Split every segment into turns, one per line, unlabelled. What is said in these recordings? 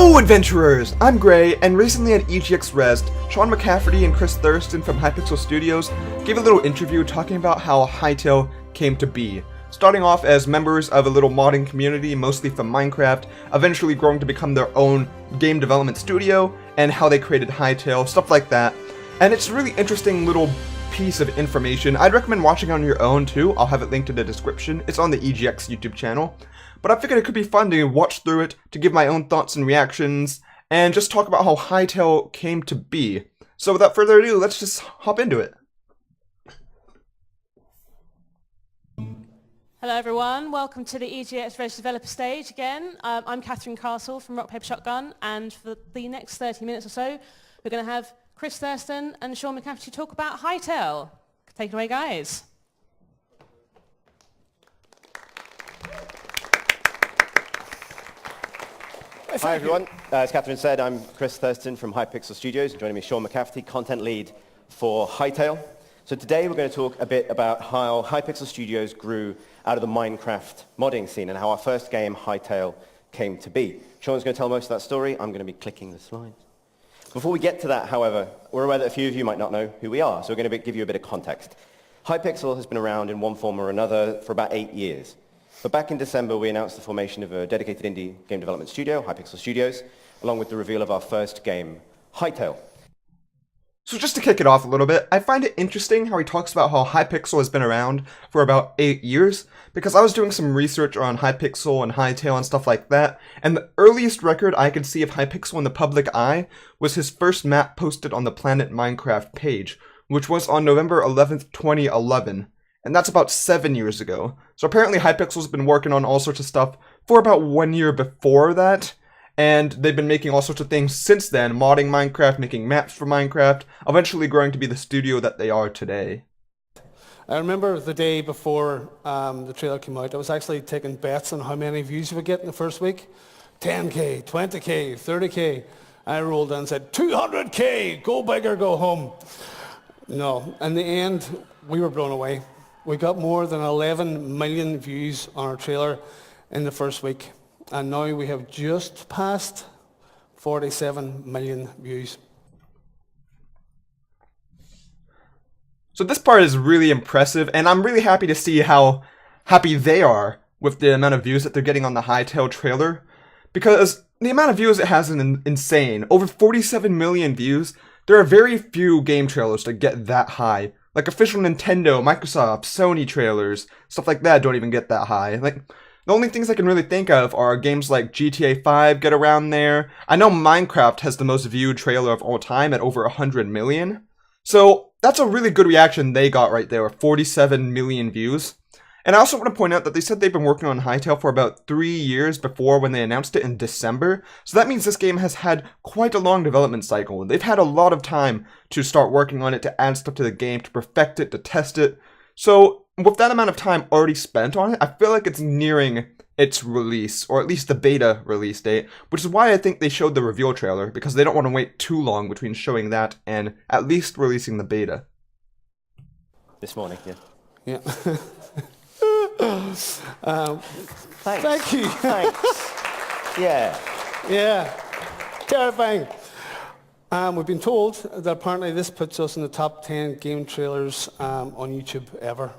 Hello adventurers! I'm Gray, and recently at EGX Rezzed, Sean McCafferty and Chris Thurston from Hypixel Studios gave a little interview talking about how Hytale came to be. Starting off as members of a little modding community, mostly from Minecraft, eventually growing to become their own game development studio, and how they created Hytale, stuff like that. And it's a really interesting little piece of information. I'd recommend watching on your own too. I'll have it linked in the description. It's on the EGX YouTube channel. But I figured it could be fun to watch through it, to give my own thoughts and reactions, and just talk about how Hytale came to be. So without further ado, let's just hop into it.
Hello everyone, welcome to the EGX Rezzed developer stage again. I'm Catherine Castle from Rock Paper Shotgun, and for the next 30 minutes or so, we're going to have Chris Thurston and Sean McCafferty talk about Hytale. Take it away, guys.
Hi everyone, as Catherine said, I'm Chris Thurston from Hypixel Studios, and joining me Sean McCafferty, content lead for Hytale. So today we're going to talk a bit about how Hypixel Studios grew out of the Minecraft modding scene and how our first game, Hytale, came to be. Sean's going to tell most of that story. I'm going to be clicking the slides. Before we get to that, however, we're aware that a few of you might not know who we are, so we're going to give you a bit of context. Hypixel has been around in one form or another for about 8 years. But back in December, we announced the formation of a dedicated indie game development studio, Hypixel Studios, along with the reveal of our first game, Hytale.
So just to kick it off a little bit, I find it interesting how he talks about how Hypixel has been around for about 8 years, because I was doing some research on Hypixel and Hytale and stuff like that, and the earliest record I could see of Hypixel in the public eye was his first map posted on the Planet Minecraft page, which was on November 11th, 2011. And that's about 7 years ago. So apparently Hypixel's been working on all sorts of stuff for about 1 year before that. And they've been making all sorts of things since then, modding Minecraft, making maps for Minecraft, eventually growing to be the studio that they are today.
I remember the day before the trailer came out, I was actually taking bets on how many views you would get in the first week. 10k, 20k, 30k. I rolled in and said, 200k, go big or go home. No, in the end, we were blown away. We got more than 11 million views on our trailer in the first week. And now we have just passed 47 million views.
So this part is really impressive, and I'm really happy to see how happy they are with the amount of views that they're getting on the Hytale trailer. Because the amount of views it has is insane. Over 47 million views. There are very few game trailers that get that high. Like official Nintendo, Microsoft, Sony trailers, stuff like that don't even get that high. Like, the only things I can really think of are games like GTA 5 get around there. I know Minecraft has the most viewed trailer of all time at over 100 million. So that's a really good reaction they got right there, 47 million views. And I also want to point out that they said they've been working on Hytale for about 3 years before when they announced it in December. So that means this game has had quite a long development cycle. They've had a lot of time to start working on it, to add stuff to the game, to perfect it, to test it. So with that amount of time already spent on it, I feel like it's nearing its release, or at least the beta release date, which is why I think they showed the reveal trailer, because they don't want to wait too long between showing that and at least releasing the beta.
This morning, yeah.
Yeah.
Thanks.
Thank you.
Thanks. Yeah.
Yeah. Terrifying. We've been told that apparently this puts us in the top 10 game trailers on YouTube ever.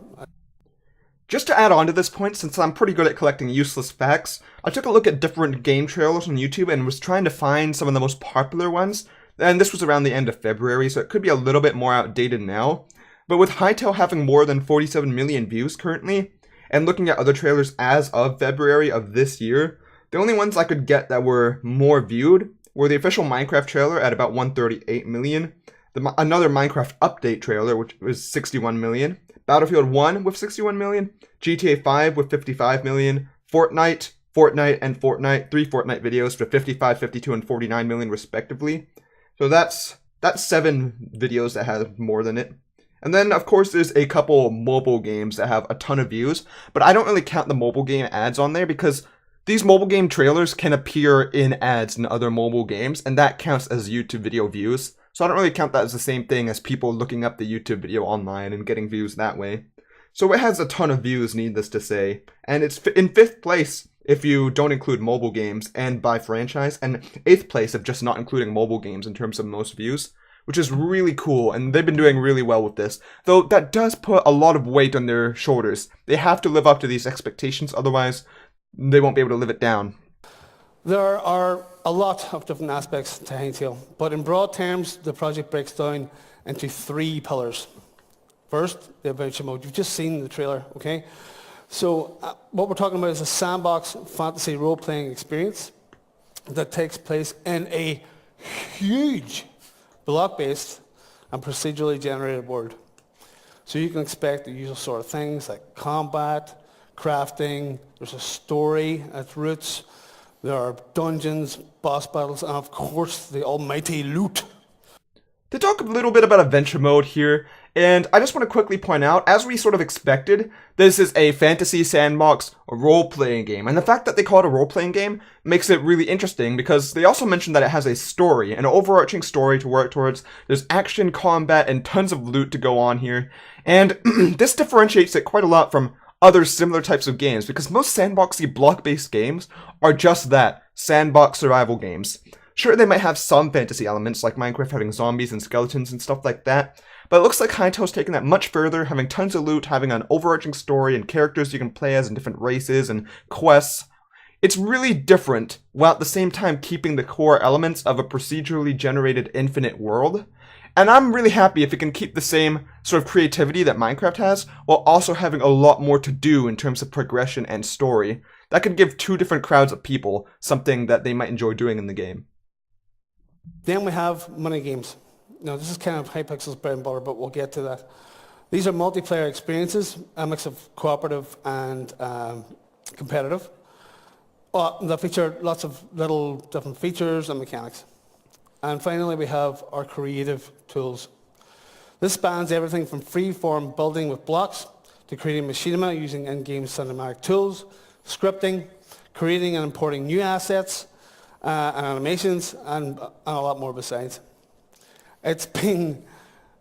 Just to add on to this point, since I'm pretty good at collecting useless facts, I took a look at different game trailers on YouTube and was trying to find some of the most popular ones. And this was around the end of February, so it could be a little bit more outdated now. But with Hytale having more than 47 million views currently, and looking at other trailers as of February of this year, the only ones I could get that were more viewed were the official Minecraft trailer at about 138 million, another Minecraft update trailer which was 61 million, Battlefield 1 with 61 million, GTA 5 with 55 million, Fortnite, and Fortnite, 3 Fortnite videos with 55, 52, and 49 million respectively. So that's 7 videos that have more than it. And then, of course, there's a couple mobile games that have a ton of views, but I don't really count the mobile game ads on there because these mobile game trailers can appear in ads in other mobile games, and that counts as YouTube video views. So I don't really count that as the same thing as people looking up the YouTube video online and getting views that way. So it has a ton of views, needless to say, and it's in 5th place if you don't include mobile games and by franchise, and 8th place if just not including mobile games in terms of most views, which is really cool, and they've been doing really well with this. Though that does put a lot of weight on their shoulders. They have to live up to these expectations, otherwise they won't be able to live it down.
There are a lot of different aspects to Hytale, but in broad terms, the project breaks down into 3 pillars. First, the adventure mode. You've just seen the trailer, okay? So what we're talking about is a sandbox fantasy role-playing experience that takes place in a huge block-based and procedurally generated world. So you can expect the usual sort of things like combat, crafting, there's a story at its roots, there are dungeons, boss battles, and of course the almighty loot.
They talk a little bit about adventure mode here, and I just want to quickly point out, as we sort of expected, this is a fantasy sandbox role-playing game, and the fact that they call it a role-playing game makes it really interesting because they also mentioned that it has a story, an overarching story to work towards. There's action, combat, and tons of loot to go on here, and this differentiates it quite a lot from other similar types of games because most sandboxy block-based games are just that, sandbox survival games. Sure, they might have some fantasy elements, like Minecraft having zombies and skeletons and stuff like that, but it looks like Hytale's taking that much further, having tons of loot, having an overarching story and characters you can play as in different races and quests. It's really different, while at the same time keeping the core elements of a procedurally generated infinite world. And I'm really happy if it can keep the same sort of creativity that Minecraft has, while also having a lot more to do in terms of progression and story. That could give 2 different crowds of people something that they might enjoy doing in the game.
Then we have mini games. Now this is kind of Hypixel's bread and butter, but we'll get to that. These are multiplayer experiences, a mix of cooperative and competitive. They feature lots of little different features and mechanics. And finally we have our creative tools. This spans everything from free-form building with blocks to creating machinima using in-game cinematic tools, scripting, creating and importing new assets, and animations, and a lot more besides. It's been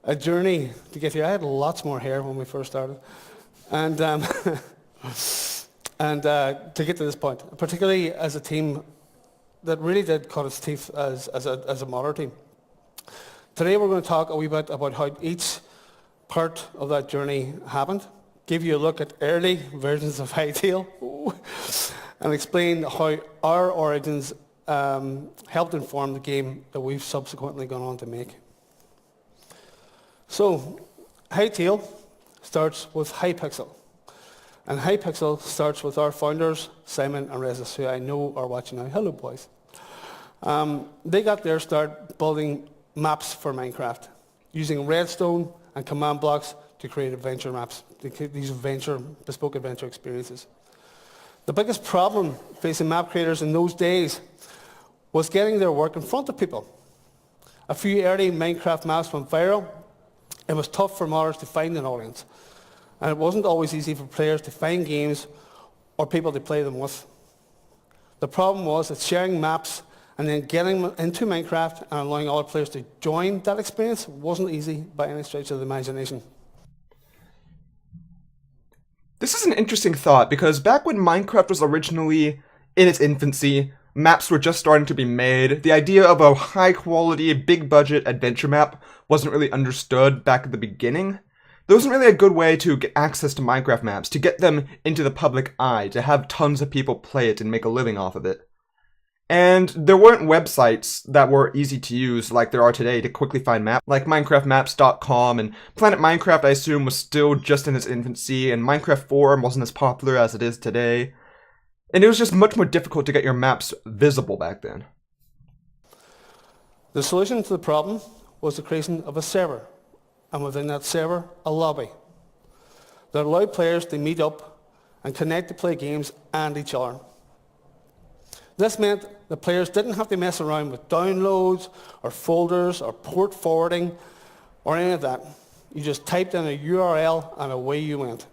a journey to get here. I had lots more hair when we first started, and to get to this point, particularly as a team that really did cut its teeth as a modder team. Today we're going to talk a wee bit about how each part of that journey happened, give you a look at early versions of Hytale, and explain how our origins helped inform the game that we've subsequently gone on to make. So, Hytale starts with Hypixel. And Hypixel starts with our founders, Simon and Rezzed, who I know are watching now. Hello, boys. They got their start building maps for Minecraft, using redstone and command blocks to create adventure maps, these bespoke adventure experiences. The biggest problem facing map creators in those days was getting their work in front of people. A few early Minecraft maps went viral. It was tough for modders to find an audience. And it wasn't always easy for players to find games or people to play them with. The problem was that sharing maps and then getting them into Minecraft and allowing other players to join that experience wasn't easy by any stretch of the imagination.
This is an interesting thought, because back when Minecraft was originally in its infancy, maps were just starting to be made, the idea of a high-quality, big-budget adventure map wasn't really understood back at the beginning. There wasn't really a good way to get access to Minecraft maps, to get them into the public eye, to have tons of people play it and make a living off of it. And there weren't websites that were easy to use like there are today to quickly find maps, like MinecraftMaps.com, and Planet Minecraft, I assume, was still just in its infancy, and Minecraft Forum wasn't as popular as it is today. And it was just much more difficult to get your maps visible back then.
The solution to the problem was the creation of a server, and within that server, a lobby that allowed players to meet up and connect to play games and each other. This meant the players didn't have to mess around with downloads or folders or port forwarding or any of that. You just typed in a URL and away you went.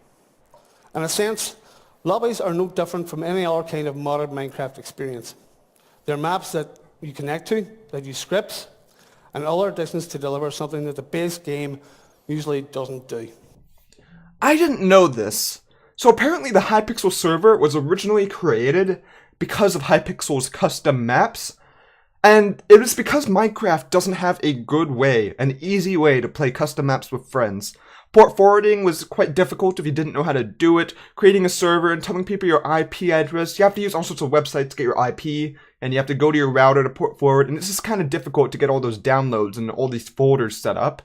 In a sense, lobbies are no different from any other kind of modded Minecraft experience. They're maps that you connect to, that use scripts, and other additions to deliver something that the base game usually doesn't do.
I didn't know this. So apparently the Hypixel server was originally created because of Hypixel's custom maps, and it was because Minecraft doesn't have a good way, an easy way to play custom maps with friends. Port forwarding was quite difficult if you didn't know how to do it. Creating a server and telling people your IP address, you have to use all sorts of websites to get your IP, and you have to go to your router to port forward, and it's just kind of difficult to get all those downloads and all these folders set up.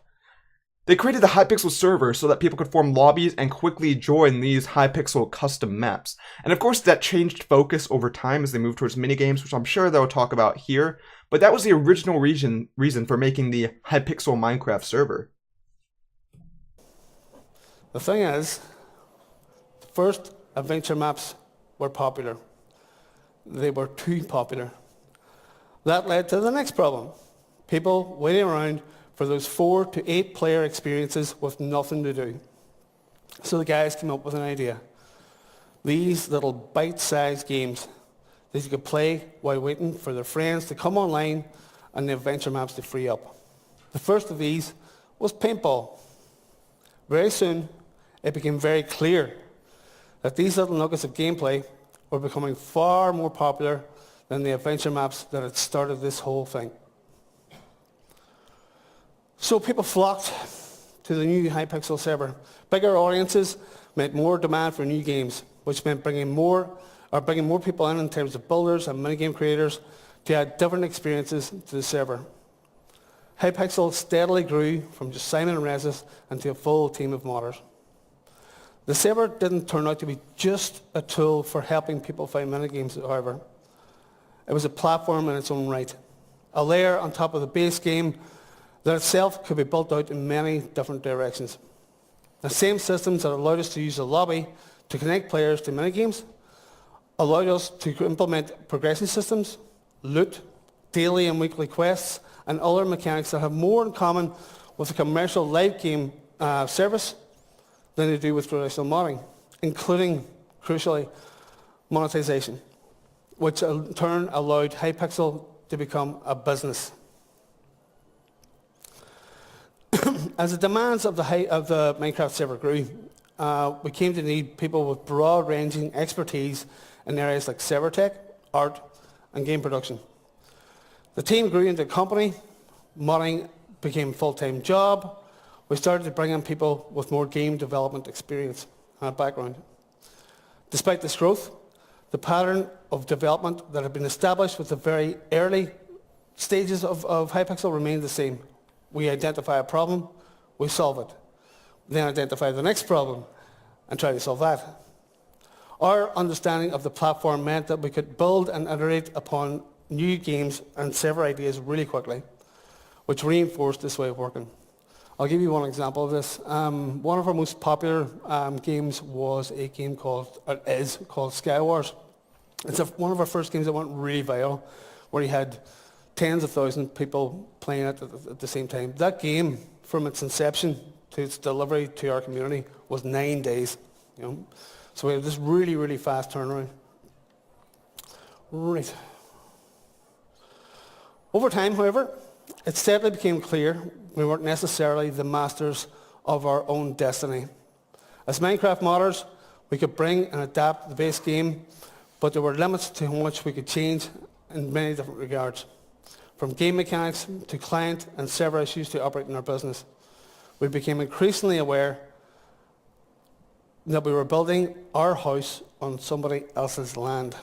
They created the Hypixel server so that people could form lobbies and quickly join these Hypixel custom maps. And of course that changed focus over time as they moved towards minigames, which I'm sure they'll talk about here, but that was the original reason for making the Hypixel Minecraft server.
The thing is, the first adventure maps were popular. They were too popular. That led to the next problem. People waiting around for those 4 to 8 player experiences with nothing to do. So the guys came up with an idea. These little bite-sized games that you could play while waiting for their friends to come online and the adventure maps to free up. The first of these was paintball. Very soon, it became very clear that these little nuggets of gameplay were becoming far more popular than the adventure maps that had started this whole thing. So people flocked to the new Hypixel server. Bigger audiences meant more demand for new games, which meant bringing more people in terms of builders and minigame creators to add different experiences to the server. Hypixel steadily grew from just Simon and Rezzed into a full team of modders. The server didn't turn out to be just a tool for helping people find minigames, however. It was a platform in its own right, a layer on top of the base game that itself could be built out in many different directions. The same systems that allowed us to use a lobby to connect players to minigames allowed us to implement progression systems, loot, daily and weekly quests, and other mechanics that have more in common with a commercial live game service than they do with traditional modding, including, crucially, monetization, which in turn allowed Hypixel to become a business. As the demands of the Minecraft server grew, we came to need people with broad-ranging expertise in areas like server tech, art, and game production. The team grew into a company, modding became a full-time job. We started to bring in people with more game development experience and background. Despite this growth, the pattern of development that had been established with the very early stages of Hypixel remained the same. We identify a problem, we solve it. Then identify the next problem and try to solve that. Our understanding of the platform meant that we could build and iterate upon new games and server ideas really quickly, which reinforced this way of working. I'll give you one example of this. One of our most popular games was a game called Skywars. It's one of our first games that went really viral, where you had tens of thousands of people playing it at the same time. That game, from its inception to its delivery to our community, was 9 days. So we had this really, really fast turnaround. Right. Over time, however, it steadily became clear we weren't necessarily the masters of our own destiny. As Minecraft modders, we could bring and adapt the base game, but there were limits to how much we could change in many different regards. From game mechanics to client and server issues to operating our business. We became increasingly aware that we were building our house on somebody else's land.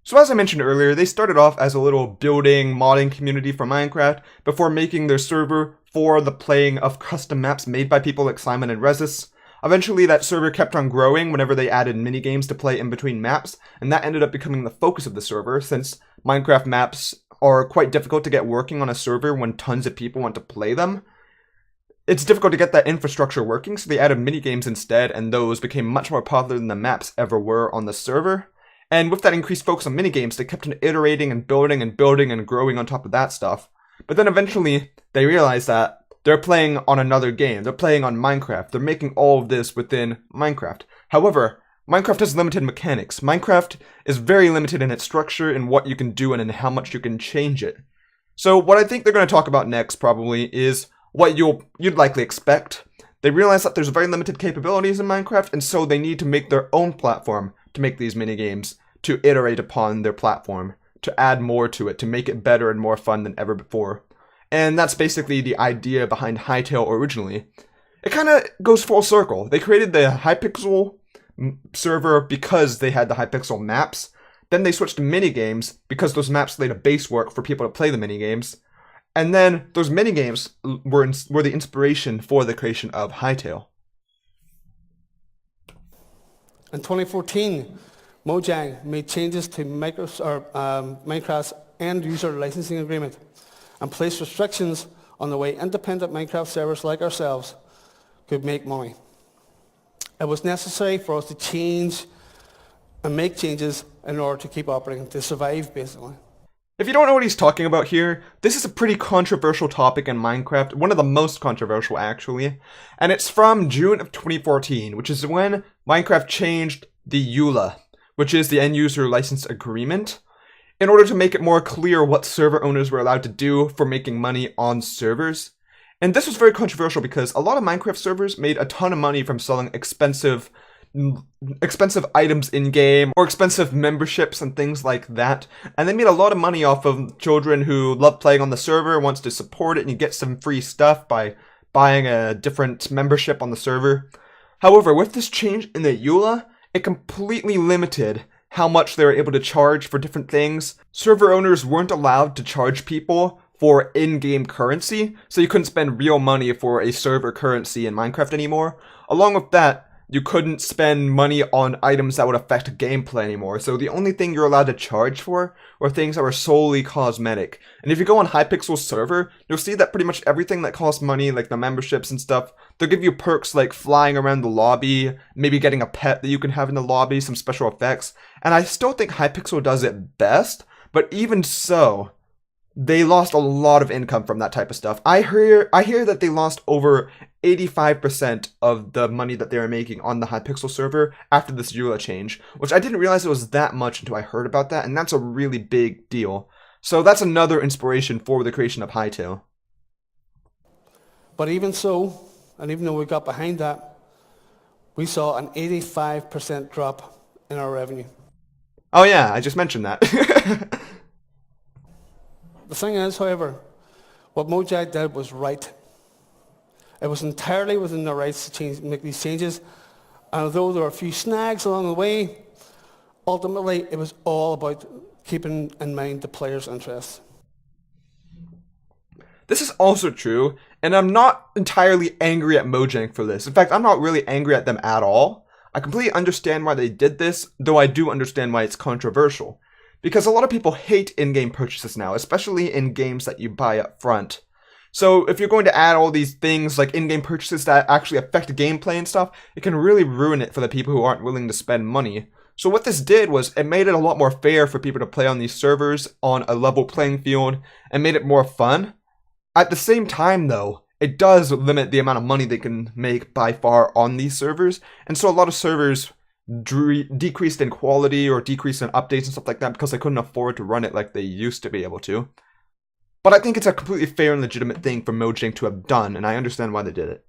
So as I mentioned earlier, they started off as a little building, modding community for Minecraft before making their server for the playing of custom maps made by people like Simon and Rezzed. Eventually that server kept on growing whenever they added minigames to play in between maps, and that ended up becoming the focus of the server since Minecraft maps are quite difficult to get working on a server when tons of people want to play them. It's difficult to get that infrastructure working, so they added minigames instead, and those became much more popular than the maps ever were on the server. And with that increased focus on minigames, they kept on iterating and building and building and growing on top of that stuff. But then eventually, they realized that they're playing on another game. They're playing on Minecraft. They're making all of this within Minecraft. However, Minecraft has limited mechanics. Minecraft is very limited in its structure and what you can do and in how much you can change it. So what I think they're going to talk about next probably is what you'd likely expect. They realize that there's very limited capabilities in Minecraft, and so they need to make their own platform to make these minigames, to iterate upon their platform, to add more to it, to make it better and more fun than ever before. And that's basically the idea behind Hytale originally. It kind of goes full circle. They created the Hypixel server because they had the Hypixel maps. Then they switched to minigames because those maps laid a base work for people to play the minigames. And then those minigames were the inspiration for the creation of Hytale.
In 2014, Mojang made changes to Minecraft's end-user licensing agreement and placed restrictions on the way independent Minecraft servers like ourselves could make money. It was necessary for us to change and make changes in order to keep operating, to survive, basically.
If you don't know what he's talking about here, this is a pretty controversial topic in Minecraft, one of the most controversial actually, and it's from June of 2014, which is when Minecraft changed the EULA, which is the End User License Agreement, in order to make it more clear what server owners were allowed to do for making money on servers. And this was very controversial because a lot of Minecraft servers made a ton of money from selling expensive items in-game or expensive memberships and things like that. And they made a lot of money off of children who love playing on the server, wants to support it, and you get some free stuff by buying a different membership on the server. However, with this change in the EULA, it completely limited how much they were able to charge for different things. Server owners weren't allowed to charge people for in-game currency, so you couldn't spend real money for a server currency in Minecraft anymore. Along with that, you couldn't spend money on items that would affect gameplay anymore, so the only thing you're allowed to charge for were things that were solely cosmetic. And if you go on Hypixel's server, you'll see that pretty much everything that costs money, like the memberships and stuff, they'll give you perks like flying around the lobby, maybe getting a pet that you can have in the lobby, some special effects. And I still think Hypixel does it best, but even so, they lost a lot of income from that type of stuff. I hear that they lost over 85% of the money that they were making on the Hypixel server after this EULA change, which I didn't realize it was that much until I heard about that, and that's a really big deal. So that's another inspiration for the creation of Hytale.
But even so, and even though we got behind that, we saw an 85% drop in our revenue.
Oh yeah, I just mentioned that.
The thing is, however, what Mojang did was right. It was entirely within their rights to make these changes, and although there were a few snags along the way, ultimately it was all about keeping in mind the player's interests.
This is also true, and I'm not entirely angry at Mojang for this. In fact, I'm not really angry at them at all. I completely understand why they did this, though I do understand why it's controversial. Because a lot of people hate in-game purchases now, especially in games that you buy up front. So if you're going to add all these things like in-game purchases that actually affect gameplay and stuff, it can really ruin it for the people who aren't willing to spend money. So what this did was it made it a lot more fair for people to play on these servers on a level playing field and made it more fun. At the same time though, it does limit the amount of money they can make by far on these servers, and so a lot of servers decreased in quality or decreased in updates and stuff like that because they couldn't afford to run it like they used to be able to. But I think it's a completely fair and legitimate thing for Mojang to have done, and I understand why they did it.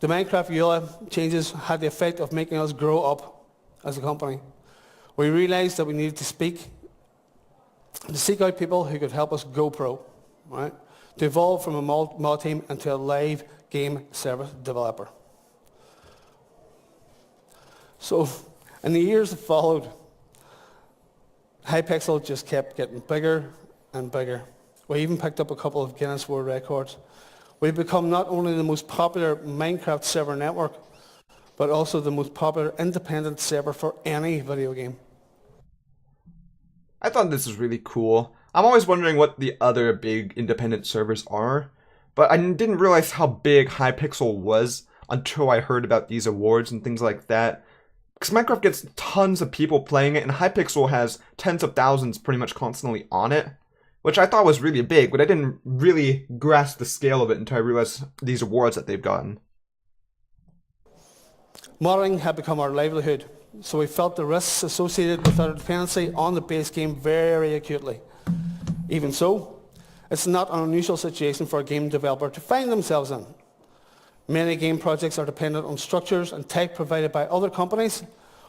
The Minecraft EULA changes had the effect of making us grow up as a company. We realized that we needed to seek out people who could help us go pro, right? To evolve from a mod team into a live game service developer. So, in the years that followed, Hypixel just kept getting bigger and bigger. We even picked up a couple of Guinness World Records. We've become not only the most popular Minecraft server network, but also the most popular independent server for any video game.
I thought this was really cool. I'm always wondering what the other big independent servers are, but I didn't realize how big Hypixel was until I heard about these awards and things like that. Because Minecraft gets tons of people playing it, and Hypixel has tens of thousands pretty much constantly on it, which I thought was really big, but I didn't really grasp the scale of it until I realized these awards that they've gotten.
Modding had become our livelihood, so we felt the risks associated with our dependency on the base game very acutely. Even so, it's not an unusual situation for a game developer to find themselves in. Many game projects are dependent on structures and tech provided by other companies,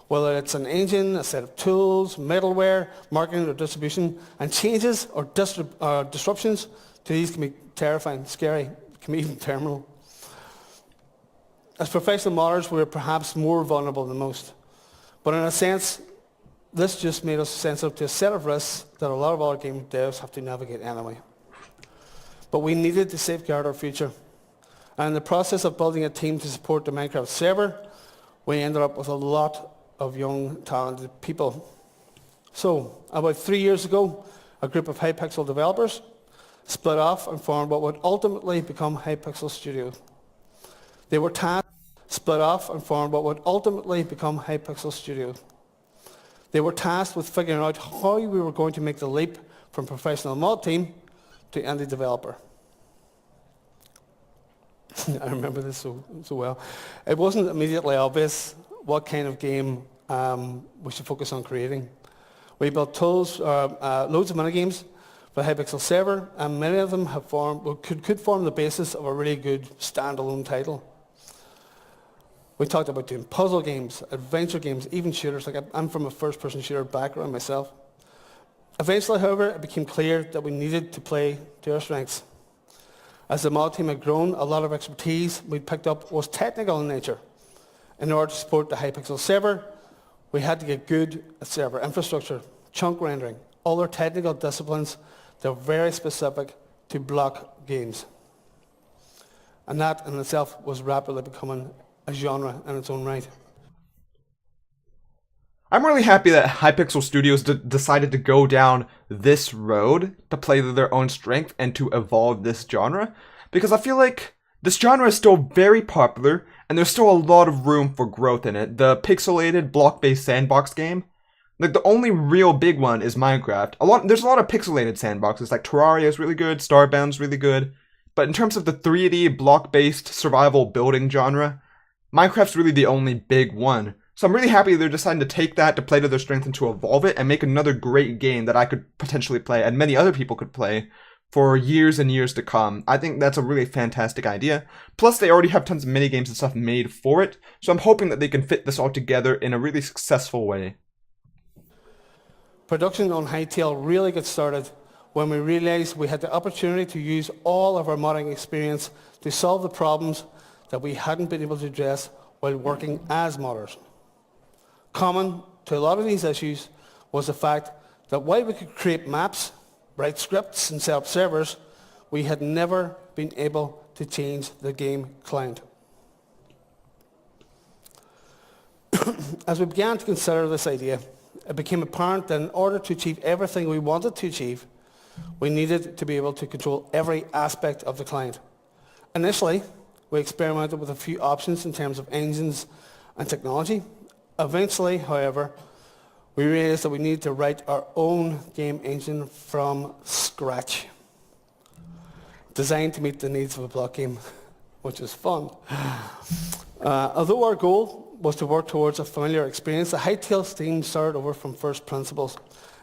whether it's an engine, a set of tools, middleware, marketing or distribution, and changes or disruptions to these can be terrifying, scary, can be even terminal. As professional modders, we're perhaps more vulnerable than most. But in a sense, this just made us sensitive to a set of risks that a lot of other game devs have to navigate anyway. But we needed to safeguard our future. And in the process of building a team to support the Minecraft server, we ended up with a lot of young, talented people. So, about 3 years ago, a group of Hypixel developers split off and formed what would ultimately become Hypixel Studios. They were tasked They were tasked with figuring out how we were going to make the leap from professional mod team to indie developer. I remember this so well. It wasn't immediately obvious what kind of game we should focus on creating. We built tools, loads of minigames for the Hypixel server, and many of them could form the basis of a really good standalone title. We talked about doing puzzle games, adventure games, even shooters. Like I'm from a first-person shooter background myself. Eventually, however, it became clear that we needed to play to our strengths. As the mod team had grown, a lot of expertise we'd picked up was technical in nature. In order to support the Hypixel server, we had to get good at server infrastructure, chunk rendering, other technical disciplines that are very specific to block games. And that in itself was rapidly becoming a genre in its own right.
I'm really happy that Hypixel Studios decided to go down this road to play to their own strength and to evolve this genre, because I feel like this genre is still very popular and there's still a lot of room for growth in it. The pixelated block-based sandbox game, like the only real big one is Minecraft. There's a lot of pixelated sandboxes, like Terraria is really good, Starbound's really good, but in terms of the 3D block-based survival building genre, Minecraft's really the only big one. So I'm really happy they're deciding to take that to play to their strength and to evolve it and make another great game that I could potentially play and many other people could play for years and years to come. I think that's a really fantastic idea. Plus, they already have tons of minigames and stuff made for it, so I'm hoping that they can fit this all together in a really successful way.
Production on Hytale really got started when we realized we had the opportunity to use all of our modding experience to solve the problems that we hadn't been able to address while working as modders. Common to a lot of these issues was the fact that while we could create maps, write scripts and set up servers, we had never been able to change the game client. As we began to consider this idea, it became apparent that in order to achieve everything we wanted to achieve, we needed to be able to control every aspect of the client. Initially, we experimented with a few options in terms of engines and technology. Eventually, however, we realized that we needed to write our own game engine from scratch, designed to meet the needs of a block game, which is fun. Although our goal was to work towards a familiar experience, the Hytale team started over from first principles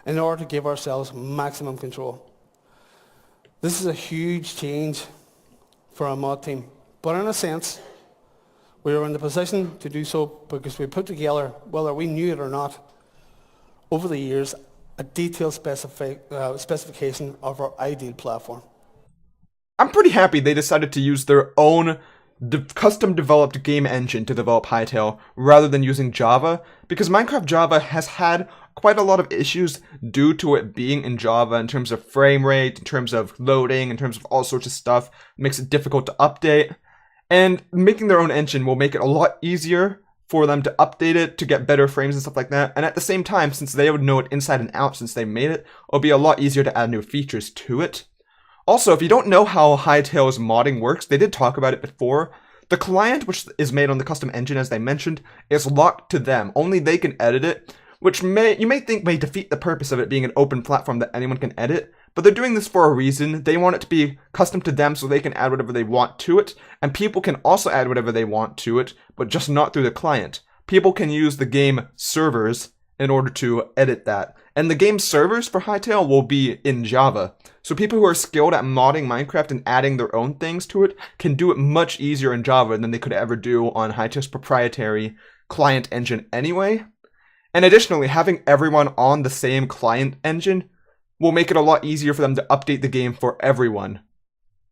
in order to give ourselves maximum control. This is a huge change for our mod team, but in a sense, we were in the position to do so because we put together, whether we knew it or not, over the years, a detailed specification of our ideal platform.
I'm pretty happy they decided to use their own custom-developed game engine to develop Hytale rather than using Java, because Minecraft Java has had quite a lot of issues due to it being in Java in terms of frame rate, in terms of loading, in terms of all sorts of stuff. It makes it difficult to update. And making their own engine will make it a lot easier for them to update it, to get better frames and stuff like that. And at the same time, since they would know it inside and out since they made it, it'll be a lot easier to add new features to it. Also, if you don't know how Hytale's modding works, they did talk about it before. The client, which is made on the custom engine as they mentioned, is locked to them. Only they can edit it, which you may think may defeat the purpose of it being an open platform that anyone can edit. But they're doing this for a reason. They want it to be custom to them so they can add whatever they want to it. And people can also add whatever they want to it, but just not through the client. People can use the game servers in order to edit that. And the game's servers for Hytale will be in Java. So people who are skilled at modding Minecraft and adding their own things to it can do it much easier in Java than they could ever do on Hytale's proprietary client engine anyway. And additionally, having everyone on the same client engine will make it a lot easier for them to update the game for everyone.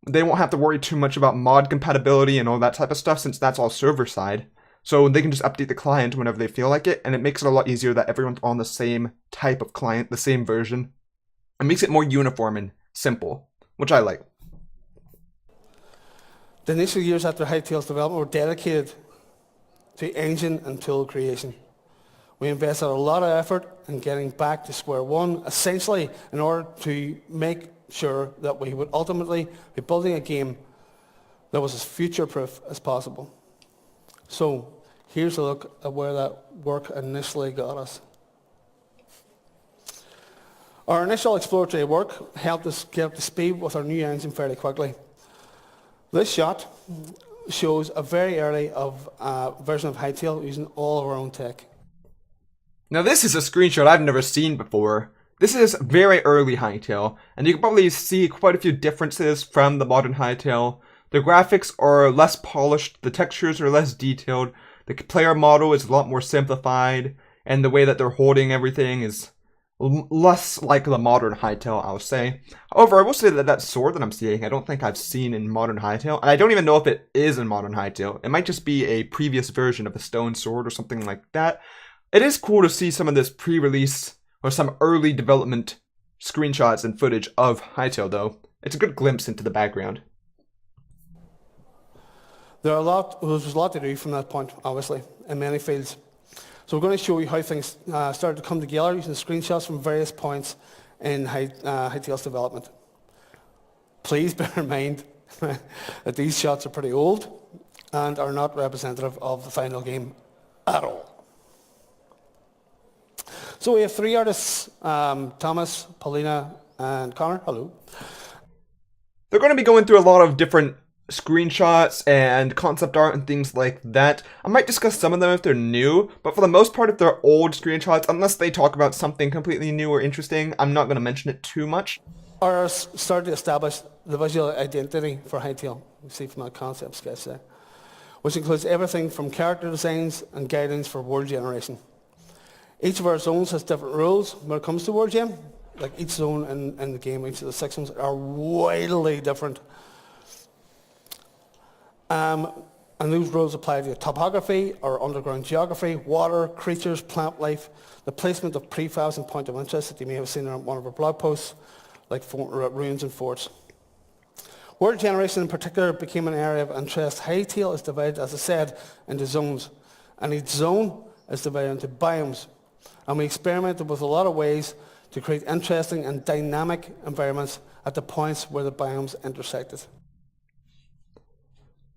They won't have to worry too much about mod compatibility and all that type of stuff, since that's all server side. So they can just update the client whenever they feel like it, and it makes it a lot easier that everyone's on the same type of client, the same version. It makes it more uniform and simple, which I like.
The initial years after Hytale's development were dedicated to engine and tool creation. We invested a lot of effort in getting back to square one, essentially in order to make sure that we would ultimately be building a game that was as future-proof as possible. So here's a look at where that work initially got us. Our initial exploratory work helped us get up to speed with our new engine fairly quickly. This shot shows a very early version of Hytale using all of our own tech.
Now this is a screenshot I've never seen before. This is very early Hytale, and you can probably see quite a few differences from the modern Hytale. The graphics are less polished, the textures are less detailed, the player model is a lot more simplified, and the way that they're holding everything is less like the modern Hytale, I'll say. However, I will say that that sword that I'm seeing, I don't think I've seen in modern Hytale, and I don't even know if it is in modern Hytale. It might just be a previous version of a stone sword or something like that. It is cool to see some of this pre-release or some early development screenshots and footage of Hytale, though. It's a good glimpse into the background.
There's a lot to do from that point, obviously, in many fields. So we're going to show you how things started to come together using screenshots from various points in Hytale's development. Please bear in mind that these shots are pretty old and are not representative of the final game at all. So we have three artists, Thomas, Paulina, and Connor. Hello.
They're going to be going through a lot of different screenshots and concept art and things like that. I might discuss some of them if they're new, but for the most part, if they're old screenshots, unless they talk about something completely new or interesting, I'm not going to mention it too much.
Artists started to establish the visual identity for Hytale, you see from that concept sketch there, which includes everything from character designs and guidelines for world generation. Each of our zones has different rules when it comes to world gen. Like each zone in the game, each of the sections are wildly different. And those rules apply to topography or underground geography, water, creatures, plant life, the placement of prefabs and point of interest that you may have seen on one of our blog posts, like ruins and forts. World generation in particular became an area of interest. Hytale is divided, as I said, into zones. And each zone is divided into biomes. And we experimented with a lot of ways to create interesting and dynamic environments at the points where the biomes intersected.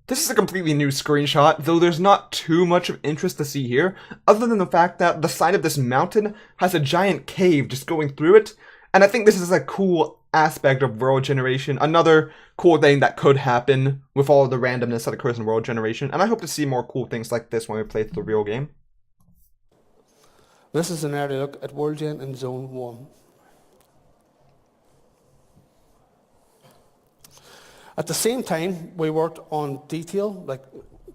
This is a completely new screenshot, though there's not too much of interest to see here, other than the fact that the side of this mountain has a giant cave just going through it, and I think this is a cool aspect of world generation, another cool thing that could happen with all of the randomness that occurs in world generation, and I hope to see more cool things like this when we play through the real game.
This is an early look at world gen in Zone 1. At the same time, we worked on detail, like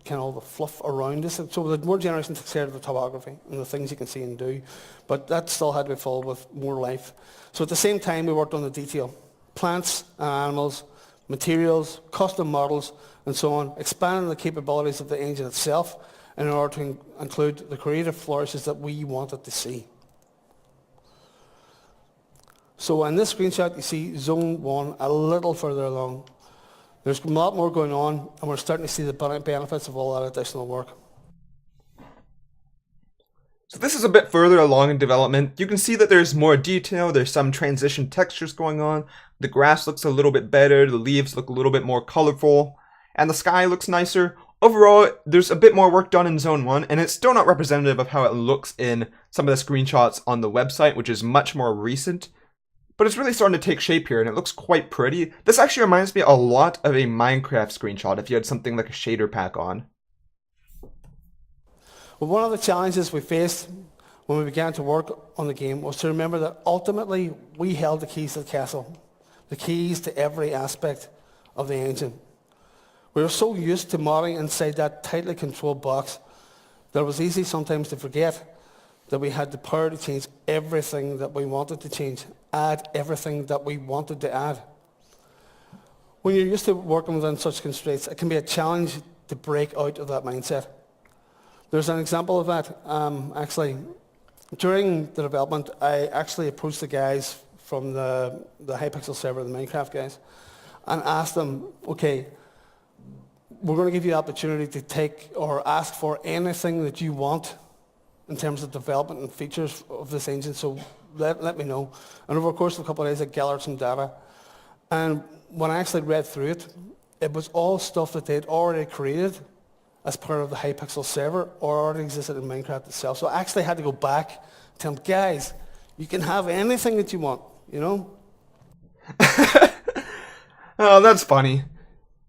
kind of all the fluff around this. So the world generation takes care of the topography and the things you can see and do, but that still had to be followed with more life. So at the same time, we worked on the detail. Plants and animals, materials, custom models, and so on, expanding the capabilities of the engine itself in order to include the creative flourishes that we wanted to see. So in this screenshot, you see Zone 1 a little further along. There's a lot more going on, and we're starting to see the benefits of all that additional work.
So this is a bit further along in development. You can see that there's more detail, there's some transition textures going on, the grass looks a little bit better, the leaves look a little bit more colorful, and the sky looks nicer. Overall, there's a bit more work done in Zone 1, and it's still not representative of how it looks in some of the screenshots on the website, which is much more recent. But it's really starting to take shape here, and it looks quite pretty. This actually reminds me a lot of a Minecraft screenshot if you had something like a shader pack on.
Well, one of the challenges we faced when we began to work on the game was to remember that ultimately we held the keys to the castle, the keys to every aspect of the engine. We were so used to modding inside that tightly controlled box that it was easy sometimes to forget that we had the power to change everything that we wanted to change, add everything that we wanted to add. When you're used to working within such constraints, it can be a challenge to break out of that mindset. There's an example of that. Actually, during the development, I actually approached the guys from the Hypixel server, the Minecraft guys, and asked them, okay, we're going to give you the opportunity to take or ask for anything that you want in terms of development and features of this engine, so let me know. And over the course of a couple of days, I gathered some data. And when I actually read through it, it was all stuff that they'd already created as part of the Hypixel server or already existed in Minecraft itself. So I actually had to go back and tell them, guys, you can have anything that you want, you know?
Oh, that's funny.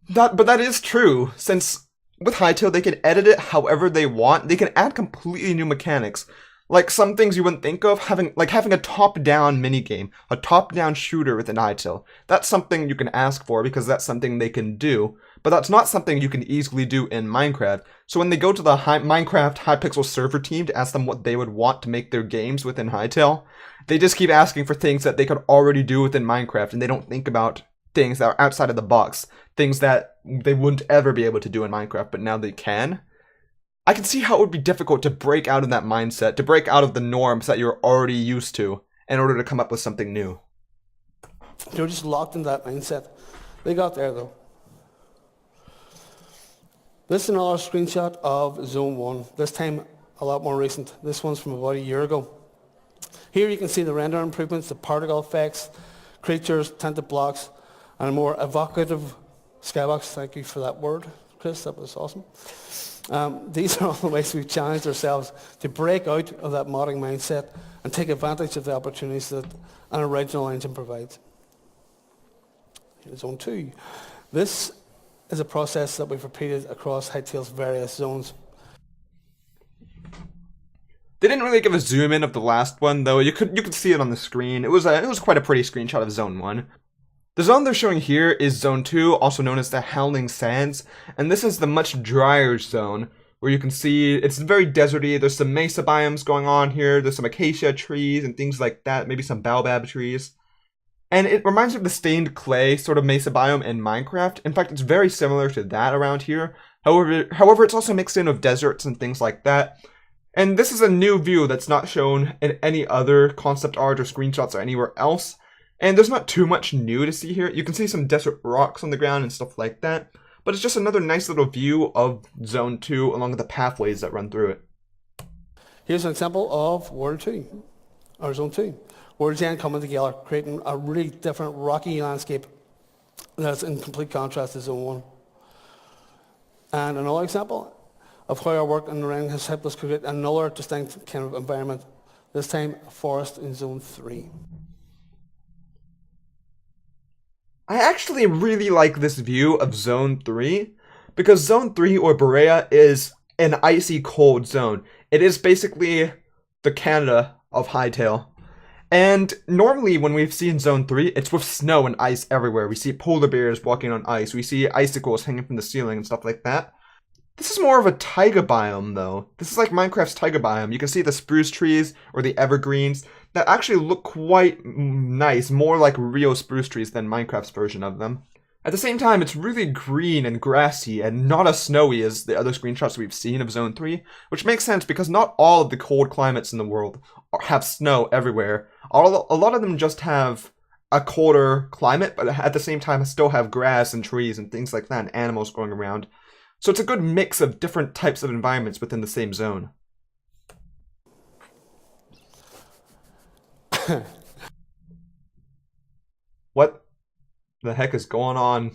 But that is true, since with Hytale, they can edit it however they want. They can add completely new mechanics. Like some things you wouldn't think of, having a top-down minigame, a top-down shooter within Hytale. That's something you can ask for because that's something they can do, but that's not something you can easily do in Minecraft. So when they go to the Minecraft Hypixel server team to ask them what they would want to make their games within Hytale, they just keep asking for things that they could already do within Minecraft, and they don't think about things that are outside of the box, things that they wouldn't ever be able to do in Minecraft, but now they can. I can see how it would be difficult to break out of that mindset, to break out of the norms that you're already used to in order to come up with something new.
They're just locked in that mindset. They got there though. This is another screenshot of Zone 1, this time a lot more recent. This one's from about a year ago. Here you can see the render improvements, the particle effects, creatures, tinted blocks, and a more evocative skybox. Thank you for that word, Chris, that was awesome. These are all the ways we've challenged ourselves to break out of that modding mindset and take advantage of the opportunities that an original engine provides. Here's Zone 2. This is a process that we've repeated across Hytale's various zones.
They didn't really give a zoom in of the last one, though. You could see it on the screen. It was quite a pretty screenshot of Zone 1. The zone they're showing here is Zone 2, also known as the Howling Sands, and this is the much drier zone, where you can see it's very deserty. There's some mesa biomes going on here, there's some acacia trees and things like that, maybe some baobab trees. And it reminds me of the stained clay sort of mesa biome in Minecraft. In fact, it's very similar to that around here. However, it's also mixed in with deserts and things like that. And this is a new view that's not shown in any other concept art or screenshots or anywhere else. And there's not too much new to see here. You can see some desert rocks on the ground and stuff like that. But it's just another nice little view of Zone 2 along with the pathways that run through it.
Here's an example of World 2, or Zone 2. Worlds then coming together, creating a really different rocky landscape that's in complete contrast to Zone 1. And another example of how our work in the ring has helped us create another distinct kind of environment, this time a forest in Zone 3.
I actually really like this view of Zone 3, because Zone 3, or Berea, is an icy cold zone. It is basically the Canada of Hytale. And normally when we've seen Zone 3, it's with snow and ice everywhere. We see polar bears walking on ice, we see icicles hanging from the ceiling and stuff like that. This is more of a taiga biome, though. This is like Minecraft's taiga biome. You can see the spruce trees, or the evergreens, that actually look quite nice, more like real spruce trees than Minecraft's version of them. At the same time, it's really green and grassy, and not as snowy as the other screenshots we've seen of Zone 3, which makes sense because not all of the cold climates in the world have snow everywhere. A lot of them just have a colder climate, but at the same time still have grass and trees and things like that, and animals going around. So it's a good mix of different types of environments within the same zone. What the heck is going on?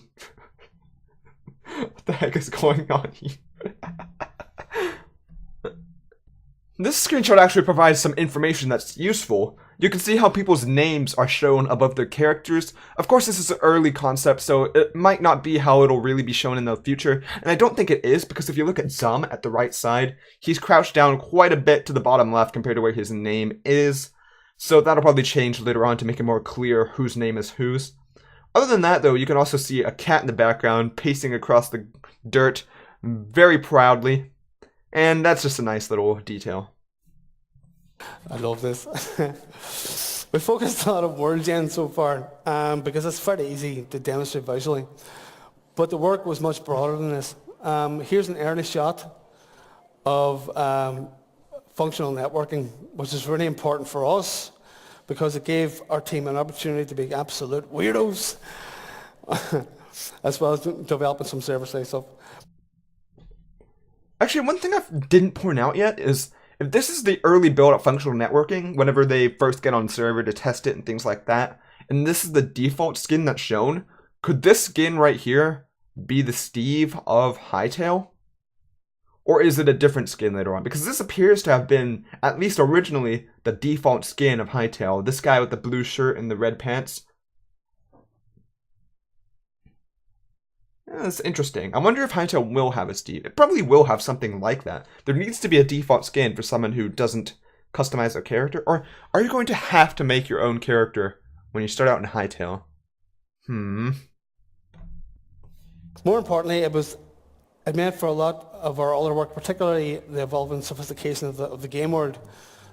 What the heck is going on here? This screenshot actually provides some information that's useful. you can see how people's names are shown above their characters. Of course, this is an early concept, so it might not be how it'll really be shown in the future, and I don't think it is, because if you look at Zum at the right side, he's crouched down quite a bit to the bottom left compared to where his name is, so that'll probably change later on to make it more clear whose name is whose. Other than that, though, you can also see a cat in the background pacing across the dirt very proudly, and that's just a nice little detail.
I love this. We focused a lot on world gen so far because it's fairly easy to demonstrate visually. But the work was much broader than this. Here's an early shot of functional networking, which is really important for us because it gave our team an opportunity to be absolute weirdos as well as developing some server-side stuff.
Actually, one thing I didn't point out yet is if this is the early build of functional networking, whenever they first get on server to test it and things like that, and this is the default skin that's shown, could this skin right here be the Steve of Hytale? Or is it a different skin later on? Because this appears to have been, at least originally, the default skin of Hytale. This guy with the blue shirt and the red pants. Yeah, that's interesting. I wonder if Hytale will have a Steve. It probably will have something like that. There needs to be a default skin for someone who doesn't customize their character. Or are you going to have to make your own character when you start out in Hytale?
More importantly, it meant for a lot of our other work, particularly the evolving sophistication of the game world,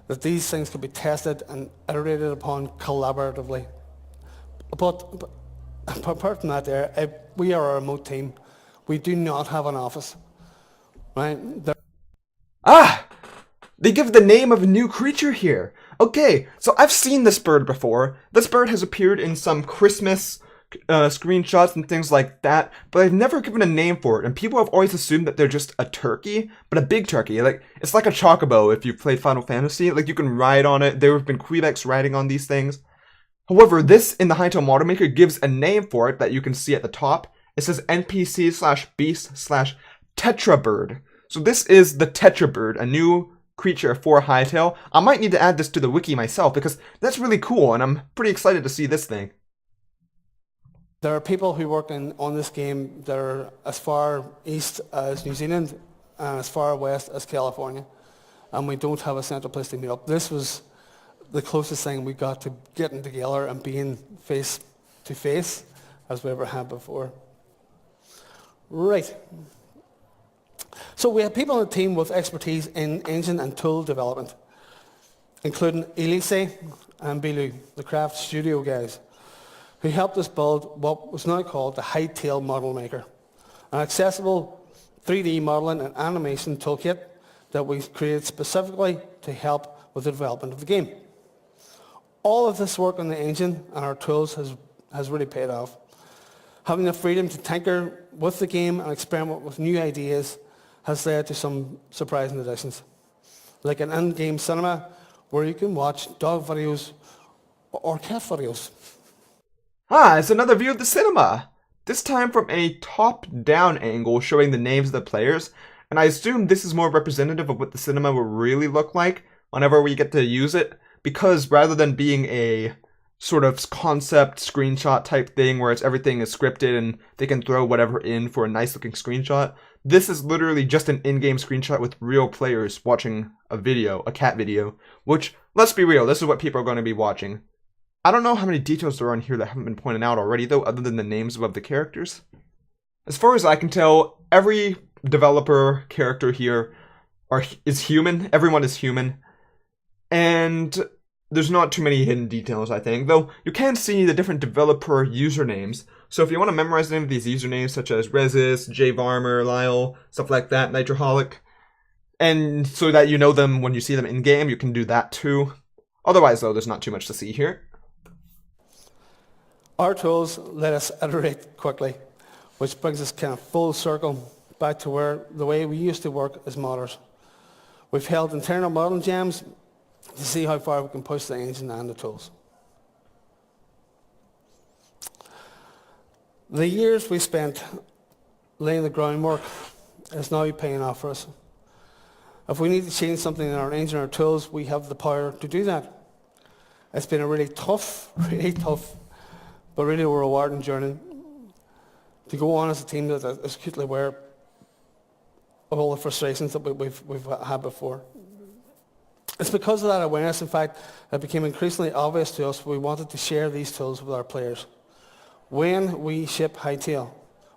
that these things could be tested and iterated upon collaboratively. But apart from that, we are a remote team. We do not have an office, right?
They give the name of a new creature here. Okay, so I've seen this bird before. This bird has appeared in some Christmas screenshots and things like that, but I've never given a name for it, and people have always assumed that they're just a turkey, but a big turkey. Like, it's like a chocobo if you've played Final Fantasy. Like, you can ride on it. There have been Quebecs riding on these things. However, this in the Hytale model maker gives a name for it that you can see at the top. It says NPC/beast/tetrabird. So this is the tetrabird, a new creature for Hytale. I might need to add this to the wiki myself because that's really cool, and I'm pretty excited to see this thing.
There are people who work on this game that are as far east as New Zealand and as far west as California, and we don't have a central place to meet up. This was the closest thing we got to getting together and being face to face as we ever had before. Right. So we have people on the team with expertise in engine and tool development, including Elise and Bilu, the craft studio guys, who helped us build what was now called the Hytale Model Maker, an accessible 3D modeling and animation toolkit that we created specifically to help with the development of the game. All of this work on the engine and our tools has really paid off. Having the freedom to tinker with the game and experiment with new ideas has led to some surprising additions, like an in-game cinema where you can watch dog videos or cat videos.
It's another view of the cinema! This time from a top-down angle showing the names of the players, and I assume this is more representative of what the cinema will really look like whenever we get to use it, because rather than being a sort of concept screenshot type thing where everything is scripted and they can throw whatever in for a nice-looking screenshot, this is literally just an in-game screenshot with real players watching a video, a cat video, which, let's be real, this is what people are going to be watching. I don't know how many details there are on here that haven't been pointed out already, though, other than the names above the characters. As far as I can tell, every developer character here is human. Everyone is human. And there's not too many hidden details, I think, though you can see the different developer usernames. So if you want to memorize the name of these usernames, such as Rezzed, JVarmer, Lyle, stuff like that, Nitroholic, and so that you know them when you see them in-game, you can do that too. Otherwise, though, there's not too much to see here.
Our tools let us iterate quickly, which brings us kind of full circle back to where the way we used to work as modders. We've held internal modeling jams to see how far we can push the engine and the tools. The years we spent laying the groundwork is now paying off for us. If we need to change something in our engine or tools, we have the power to do that. It's been a really tough, but really rewarding journey to go on as a team that is acutely aware of all the frustrations that we've had before. It's because of that awareness, in fact, that it became increasingly obvious to us we wanted to share these tools with our players. When we ship Hytale,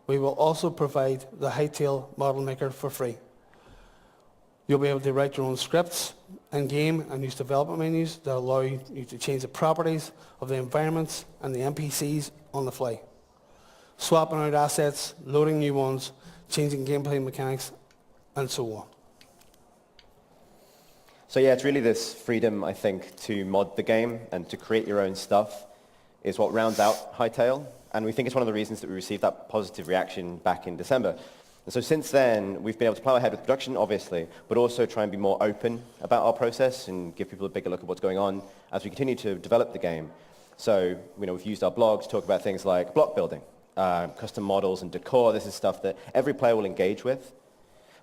we will also provide the Hytale model maker for free. You'll be able to write your own scripts in-game and use development menus that allow you to change the properties of the environments and the NPCs on the fly. Swapping out assets, loading new ones, changing gameplay mechanics, and so on.
So yeah, it's really this freedom, I think, to mod the game and to create your own stuff is what rounds out Hytale. And we think it's one of the reasons that we received that positive reaction back in December. And so since then, we've been able to plow ahead with production, obviously, but also try and be more open about our process and give people a bigger look at what's going on as we continue to develop the game. So, we've used our blog to talk about things like block building, custom models and decor. This is stuff that every player will engage with,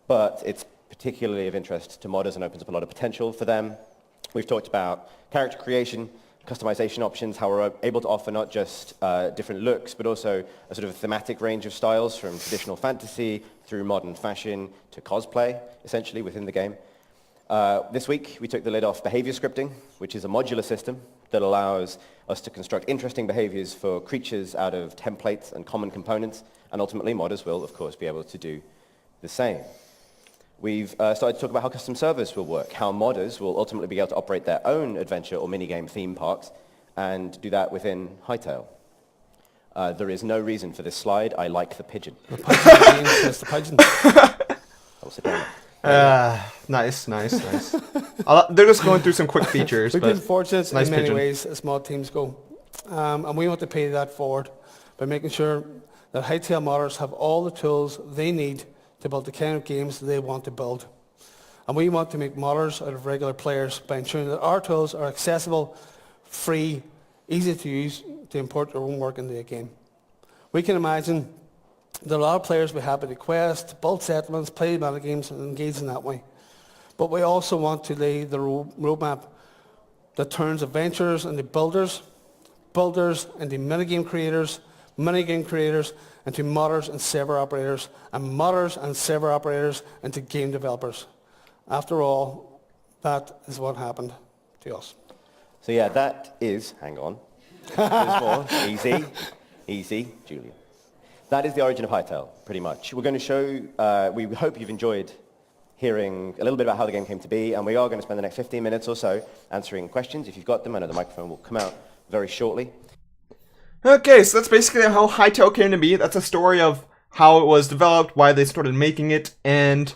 but it's particularly of interest to modders and opens up a lot of potential for them. We've talked about character creation, customization options, how we're able to offer not just different looks, but also a sort of thematic range of styles from traditional fantasy through modern fashion to cosplay, essentially, within the game. This week, we took the lid off behavior scripting, which is a modular system that allows us to construct interesting behaviors for creatures out of templates and common components, and ultimately modders will, of course, be able to do the same. We've started to talk about how custom servers will work, how modders will ultimately be able to operate their own adventure or minigame theme parks and do that within Hytale. There is no reason for this slide. I like the pigeon.
The pigeon, the pigeon.
I'll sit down.
Nice. They're just going through some quick features.
We've been fortunate
nice
in many
pigeon.
ways as mod teams go. And we want to pay that forward by making sure that Hytale modders have all the tools they need to build the kind of games they want to build. And we want to make modders out of regular players by ensuring that our tools are accessible, free, easy to use to import your own work into a game. We can imagine that a lot of players will be happy to quest, build settlements, play games and engage in that way. But we also want to lay the roadmap that turns adventurers into builders into minigame creators into modders and server operators, and modders and server operators into game developers. After all, that is what happened to us.
So yeah, that is, hang on, there's more, easy, Julian. That is the origin of Hytale, pretty much. We're going to show, we hope you've enjoyed hearing a little bit about how the game came to be, and we are going to spend the next 15 minutes or so answering questions. If you've got them, I know the microphone will come out very shortly.
Okay, so that's basically how Hytale came to be. That's a story of how it was developed, why they started making it, and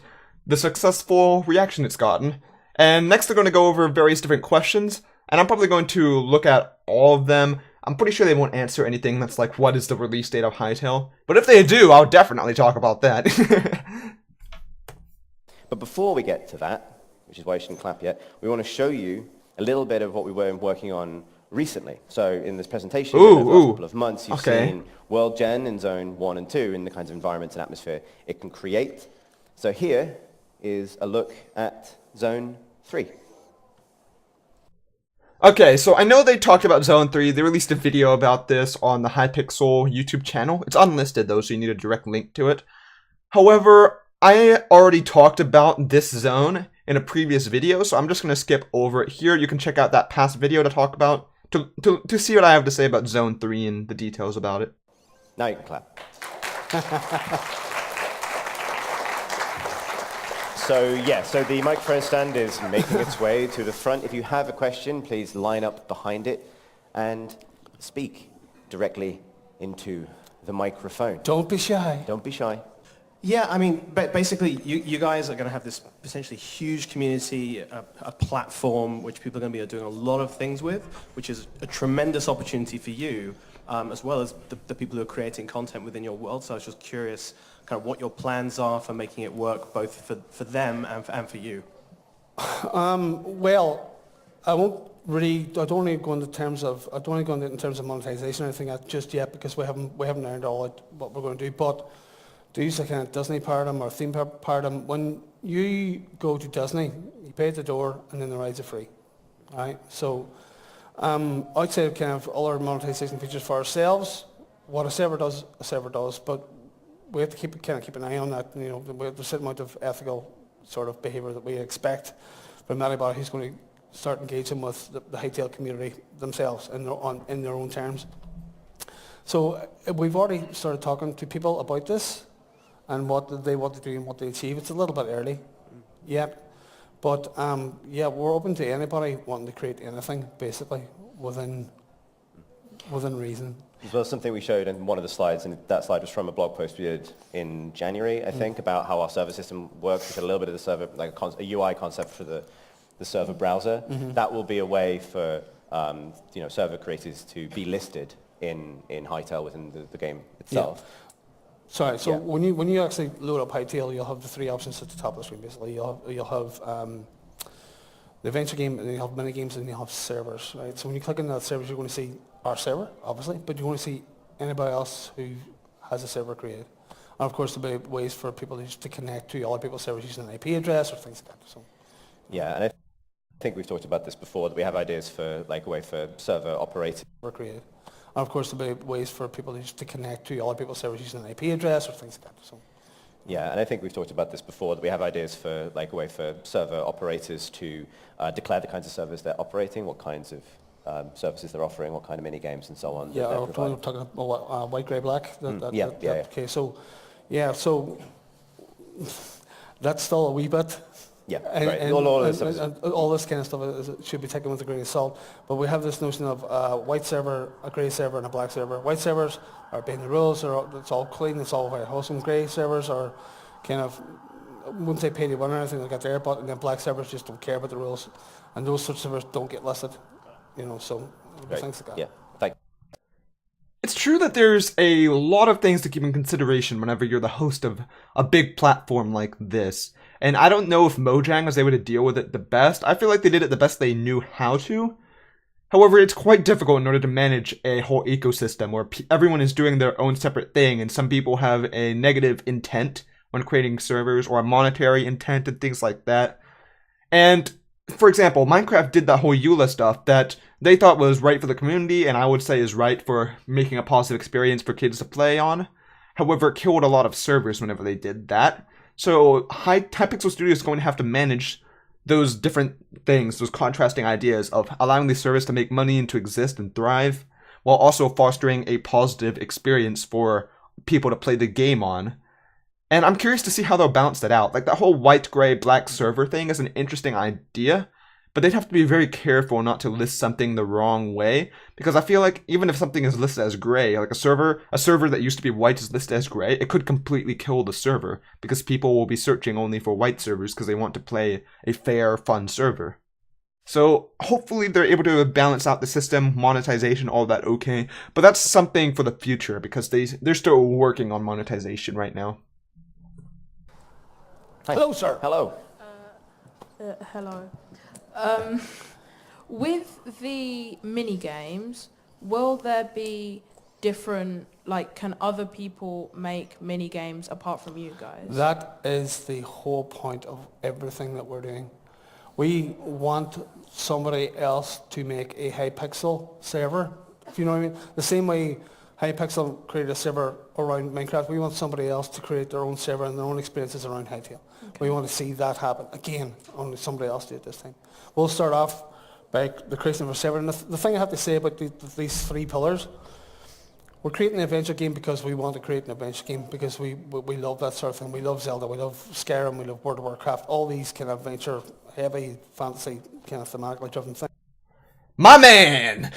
the successful reaction it's gotten. And next they're going to go over various different questions, and I'm probably going to look at all of them. I'm pretty sure they won't answer anything that's like, what is the release date of Hytale? But if they do, I'll definitely talk about that.
But before we get to that, which is why you shouldn't clap yet, we want to show you a little bit of what we were working on recently. So in this presentation, over the last couple of months, you've seen World Gen in Zone 1 and 2 in the kinds of environments and atmosphere it can create. So here is a look at Zone 3.
Okay, so I know they talked about Zone 3. They released a video about this on the Hypixel YouTube channel. It's unlisted though, so you need a direct link to it. However, I already talked about this zone in a previous video, so I'm just going to skip over it here. You can check out that past video to talk about, to see what I have to say about Zone 3 and the details about it.
Now you can clap. So the microphone stand is making its way to the front. If you have a question, please line up behind it and speak directly into the microphone.
Don't be shy.
Don't be shy.
Yeah, I mean, basically, you guys are going to have this potentially huge community, a platform which people are going to be doing a lot of things with, which is a tremendous opportunity for you, as well as the people who are creating content within your world. So I was just curious kind of what your plans are for making it work both for them and for you.
Well, I don't want to go into terms of monetization or anything just yet, because we haven't learned all what we're going to do. But to use a kind of Disney paradigm or theme paradigm, when you go to Disney, you pay at the door and then the rides are free, right? So Outside of kind of all our monetization features for ourselves, what a server does, but we have to keep an eye on that. You know, we have a certain amount of ethical sort of behaviour that we expect from anybody who's going to start engaging with the Hytale community themselves in their own terms. So we've already started talking to people about this and what they want to do and what they achieve. It's a little bit early yet, but yeah, we're open to anybody wanting to create anything basically within reason.
Well, something we showed in one of the slides, and that slide was from a blog post we did in January, I think, about how our server system works. We got a little bit of the server, like a UI concept for the server browser. That will be a way for server creators to be listed in Hytale within the game itself.
Yeah. Sorry, so when you actually load up Hytale, you'll have the three options at the top of the screen. Basically, you'll have the adventure game, and then you'll have mini games, and you'll have servers. Right. So when you click on that servers, you're going to see our server, obviously, but you want to see anybody else who has a server created. And of course, there'll be ways for people to connect to other people's servers using an IP address or things like that. So.
Yeah, and I think we've talked about this before, that we have ideas for like a way for server operators.
Created. And of course, there'll be ways for people to connect to other people's servers using an IP address or things like that. So.
Yeah, and I think we've talked about this before, that we have ideas for like a way for server operators to declare the kinds of servers they're operating, what kinds of services they're offering, what kind of mini games and so on.
Yeah, we're talking about white, grey, black.
Yeah.
Okay, so that's still a wee bit.
Yeah,
and,
right.
and,
all
and all this kind of stuff should be taken with a grain of salt. But we have this notion of a white server, a grey server, and a black server. White servers are obeying the rules. It's all clean. It's all very wholesome. Grey servers are kind of, I wouldn't say pay to win or anything like that there, but and then black servers just don't care about the rules, and those sorts of servers don't get listed. You know, so things like that.
Yeah, thanks.
It's true that there's a lot of things to keep in consideration whenever you're the host of a big platform like this. And I don't know if Mojang was able to deal with it the best. I feel like they did it the best they knew how to. However, it's quite difficult in order to manage a whole ecosystem where everyone is doing their own separate thing, and some people have a negative intent when creating servers or a monetary intent and things like that. And for example, Minecraft did that whole EULA stuff that they thought was right for the community, and I would say is right for making a positive experience for kids to play on. However, it killed a lot of servers whenever they did that. So Hypixel Studios is going to have to manage those different things, those contrasting ideas of allowing the service to make money and to exist and thrive, while also fostering a positive experience for people to play the game on. And I'm curious to see how they'll balance that out. Like, that whole white, gray, black server thing is an interesting idea, but they'd have to be very careful not to list something the wrong way, because I feel like even if something is listed as gray, like a server that used to be white is listed as gray, it could completely kill the server, because people will be searching only for white servers because they want to play a fair, fun server. So hopefully they're able to balance out the system, monetization, all that okay, but that's something for the future, because they're still working on monetization right now.
Hi.
Hello, sir.
Hello.
Hello. With the mini games, will there be different, like, can other people make mini games apart from you guys?
That is the whole point of everything that we're doing. We want somebody else to make a Hypixel server, if you know what I mean. The same way Hypixel created a server around Minecraft, we want somebody else to create their own server and their own experiences around Hytale. Okay. We want to see that happen. Again, only somebody else did this thing. We'll start off by the creation of a server. And the thing I have to say about these three pillars, we're creating an adventure game because we want to create an adventure game, because we love that sort of thing. We love Zelda, we love Skyrim, we love World of Warcraft, all these kind of adventure, heavy, fantasy, kind of thematically driven things.
My man!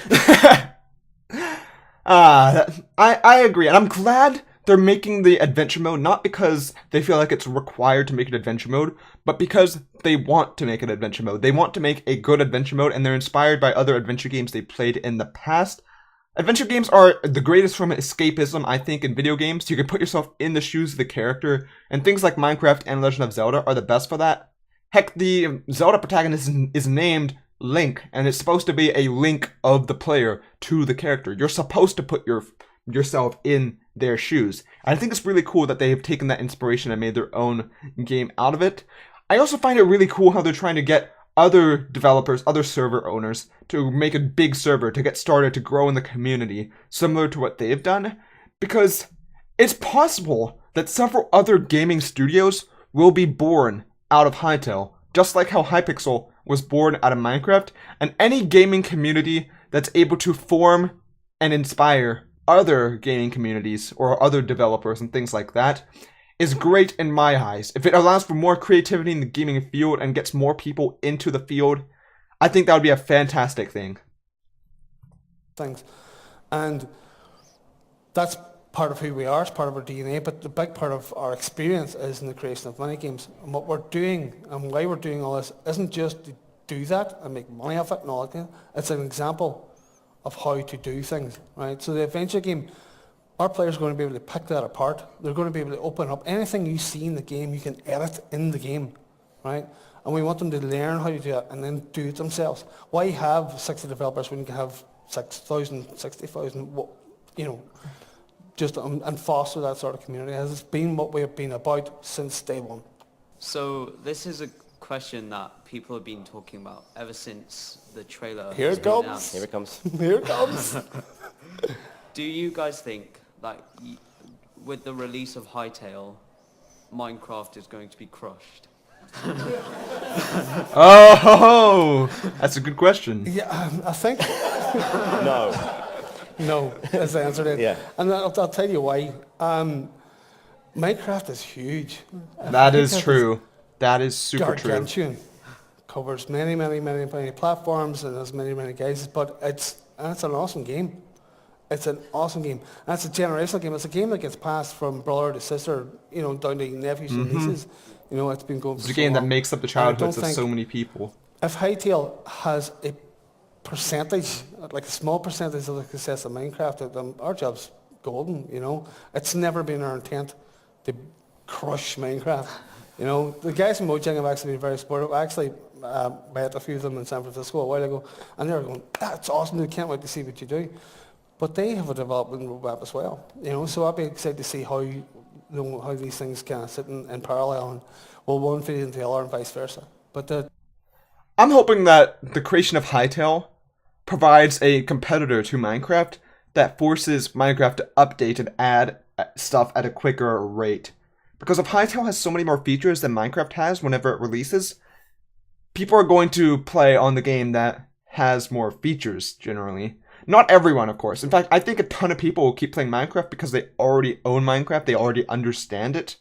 I agree, and I'm glad they're making the adventure mode, not because they feel like it's required to make an adventure mode, but because they want to make an adventure mode. They want to make a good adventure mode, and they're inspired by other adventure games they played in the past. Adventure games are the greatest form of escapism, I think, in video games. You can put yourself in the shoes of the character, and things like Minecraft and Legend of Zelda are the best for that. Heck, the Zelda protagonist is named Link, and it's supposed to be a link of the player to the character. You're supposed to put yourself in their shoes. And I think it's really cool that they have taken that inspiration and made their own game out of it. I also find it really cool how they're trying to get other developers, other server owners, to make a big server, to get started, to grow in the community, similar to what they've done. Because it's possible that several other gaming studios will be born out of Hytale, just like how Hypixel was born out of Minecraft, and any gaming community that's able to form and inspire other gaming communities or other developers and things like that is great in my eyes. If it allows for more creativity in the gaming field and gets more people into the field, I think that would be a fantastic thing.
Things. And that's part of who we are, it's part of our DNA, but the big part of our experience is in the creation of minigames. And what we're doing and why we're doing all this isn't just to do that and make money off it and all that. It's an example of how to do things, right? So the adventure game, our players are going to be able to pick that apart. They're going to be able to open up anything you see in the game, you can edit in the game, right? And we want them to learn how to do it and then do it themselves. Why have 60 developers when you can have 6,000, 60,000, you know, just and foster that sort of community? Has been what we have been about since day one.
So this is a question that people have been talking about ever since the trailer.
Here
has
it
been
comes.
announced.
Here it comes.
Here it comes.
Do you guys think that with the release of Hytale, Minecraft is going to be crushed?
Oh, that's a good question.
Yeah, I think
No.
no is the answer to it.
Yeah.
And I'll tell you why. Minecraft is huge.
That is true. That is super true.
Gargantuan. Covers many, many, many, many platforms and has many, many guys. But it's an awesome game. It's an awesome game. And it's a generational game. It's a game that gets passed from brother to sister, you know, down to nephews and nieces. You know, it's been going for
It's a
so
game that
long.
makes up the
And I don't
childhoods of
think-
so many people.
If Hytale has a percentage, like a small percentage of the success of Minecraft, then our job's golden, you know. It's never been our intent to crush Minecraft. You know, the guys from Mojang have actually been very supportive. I actually met a few of them in San Francisco a while ago, and they were going, that's awesome, we can't wait to see what you do. But they have a development roadmap as well, you know, so I'd be excited to see how, you know, how these things kind of sit in parallel, and will one feed into the other and vice versa. But
I'm hoping that the creation of Hytale provides a competitor to Minecraft that forces Minecraft to update and add stuff at a quicker rate. Because if Hytale has so many more features than Minecraft has whenever it releases, people are going to play on the game that has more features, generally. Not everyone, of course. In fact, I think a ton of people will keep playing Minecraft because they already own Minecraft, they already understand it.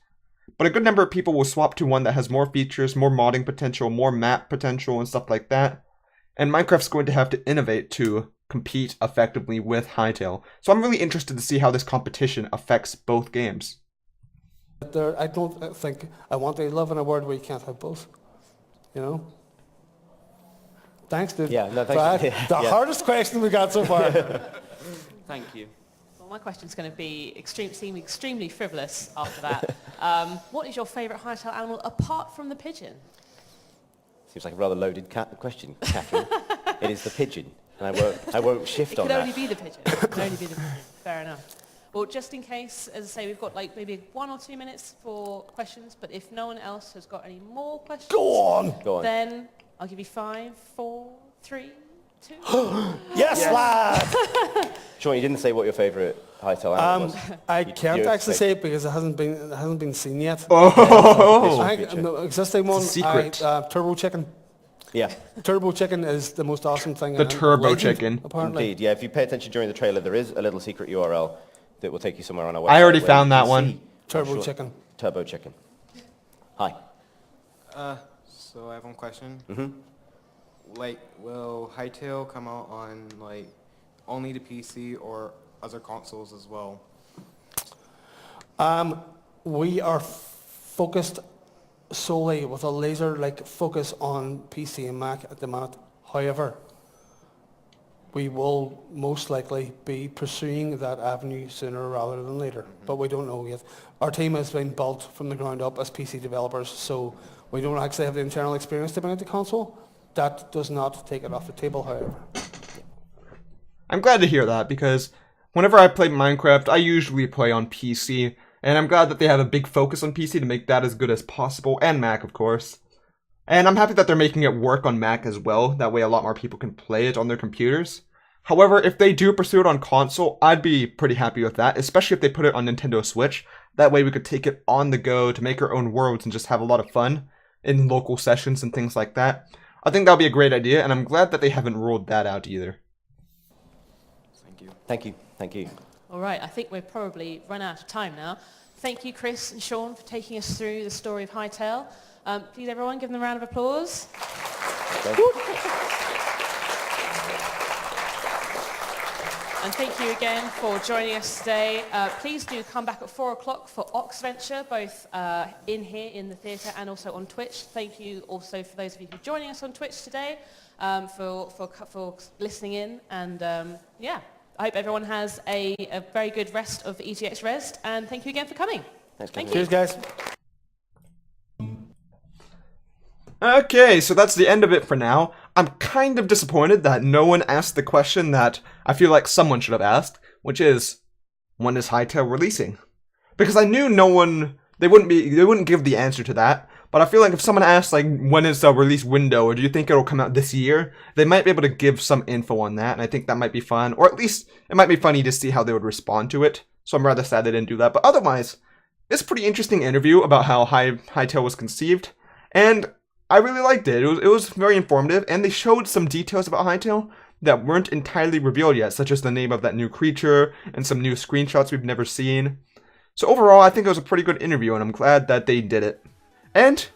But a good number of people will swap to one that has more features, more modding potential, more map potential, and stuff like that. And Minecraft's going to have to innovate to compete effectively with Hytale. So I'm really interested to see how this competition affects both games.
I don't think I want to live in a world where you can't have both, you know? Thanks, dude.
Yeah, no,
For
thanks.
that. The
Yeah.
hardest question we got so far.
Thank you.
Well, my question's going to be seem extremely frivolous after that. What is your favourite Hytale animal apart from the pigeon?
Seems like a rather loaded question, Catherine. It is the pigeon. And I won't shift
It
on
could
that.
only be the pigeon. It could only be the pigeon. Fair enough. Well, just in case, as I say, we've got like maybe 1 or 2 minutes for questions, but if no one else has got any more questions,
Go on.
Go on.
then I'll give you 5, 4, 3, 2.
Yes, lad.
Sean, you didn't say what your favourite Hytale animal was.
I
You-
can't
you
actually
expect-
say it because it hasn't been seen yet.
Oh!
I think the existing one,
secret.
Turbo Chicken.
Yeah,
Turbo Chicken is the most awesome thing.
The
in
Turbo
Legend,
Chicken.
Apparently.
indeed. Yeah, if you pay attention during the trailer, there is a little secret URL that will take you somewhere on our website.
I already
where
found
you
that
can
one.
see
Turbo
Sean-
Chicken.
Turbo Chicken. Hi.
So I have one question.
Mhm.
Like, will Hytale come out on like only the PC or other consoles as well?
We are focused solely with a laser-like focus on PC and Mac at the minute. However, we will most likely be pursuing that avenue sooner rather than later, but we don't know yet. Our team has been built from the ground up as PC developers, so we don't actually have the internal experience to bring out the console. That does not take it off the table, however.
I'm glad to hear that, because whenever I play Minecraft, I usually play on PC, and I'm glad that they have a big focus on PC to make that as good as possible, and Mac, of course. And I'm happy that they're making it work on Mac as well. That way a lot more people can play it on their computers. However, if they do pursue it on console, I'd be pretty happy with that, especially if they put it on Nintendo Switch. That way we could take it on the go to make our own worlds and just have a lot of fun in local sessions and things like that. I think that would be a great idea, and I'm glad that they haven't ruled that out either.
Thank you.
Thank you. Thank you.
All right, I think we've probably run out of time now. Thank you, Chris and Sean, for taking us through the story of Hytale. Please, everyone, give them a round of applause.
Okay.
And thank you again for joining us today. Please do come back at 4 o'clock for Oxventure, both in here in the theatre and also on Twitch. Thank you also for those of you who are joining us on Twitch today for listening in. And yeah, I hope everyone has a very good rest of EGX Rezzed. And thank you again for coming.
Thanks,
Thank
Kevin.
you.
Cheers, guys.
Okay, so that's the end of it for now. I'm kind of disappointed that no one asked the question that I feel like someone should have asked, which is, when is Hytale releasing? Because I knew they wouldn't give the answer to that, but I feel like if someone asked, like, when is the release window, or do you think it'll come out this year, they might be able to give some info on that, and I think that might be fun, or at least it might be funny to see how they would respond to it, so I'm rather sad they didn't do that, but otherwise, it's a pretty interesting interview about how Hytale was conceived, and I really liked it. It was very informative, and they showed some details about Hytale that weren't entirely revealed yet, such as the name of that new creature, and some new screenshots we've never seen. So overall, I think it was a pretty good interview, and I'm glad that they did it. And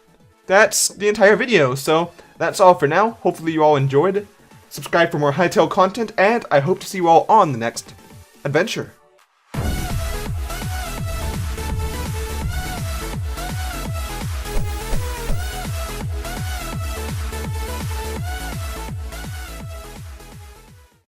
that's the entire video, so that's all for now. Hopefully you all enjoyed. Subscribe for more Hytale content, and I hope to see you all on the next adventure.